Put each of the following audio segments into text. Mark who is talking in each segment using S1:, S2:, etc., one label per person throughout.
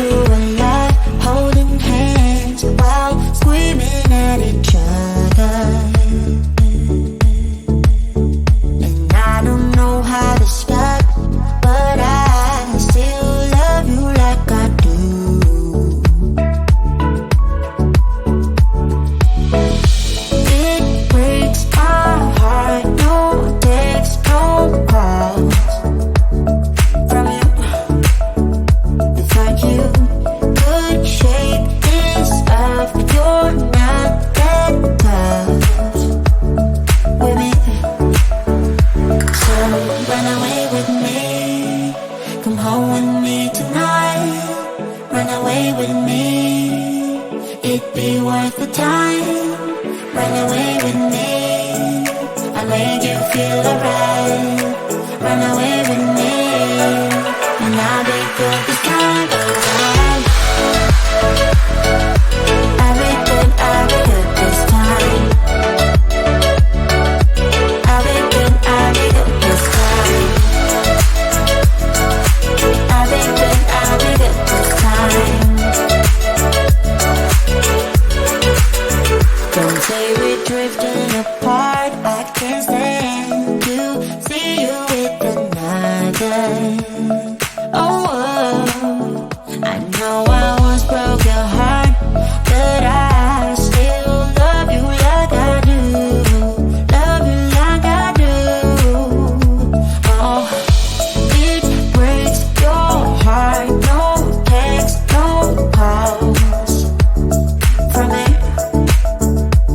S1: through a lot, holding hands while screaming at each other. And I don't know how to stop, but I still love you like I do. It breaks my heart, no text, no calls from you. Without you, could shake this off, but you're not that tough with me. So run away with me, come home with me tonight. Run away with me, it'd be worth the time. Run away with me, I'll make you feel alright. Run away with me, and I'll be good this time around. I'll be good this time. I'll be good this time. I'll be good this time. Don't say we're drifting apart, I can't stand to see you with another. Oh, I know I once broke your heart, but I still love you like I do. Love you like I do. Oh, it breaks your heart, no text, no calls from me.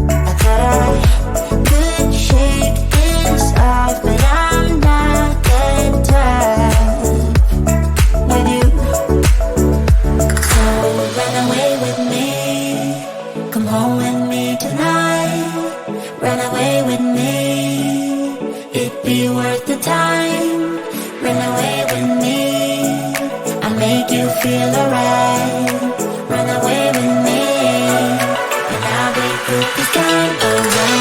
S1: I thought I could shake this off, but I'm not that tough with you. So run away with me, come home with me tonight. Run away with me, it'd be worth the time. Run away with me, I'll make you feel alright. Run away with me, and I'll be good this time around.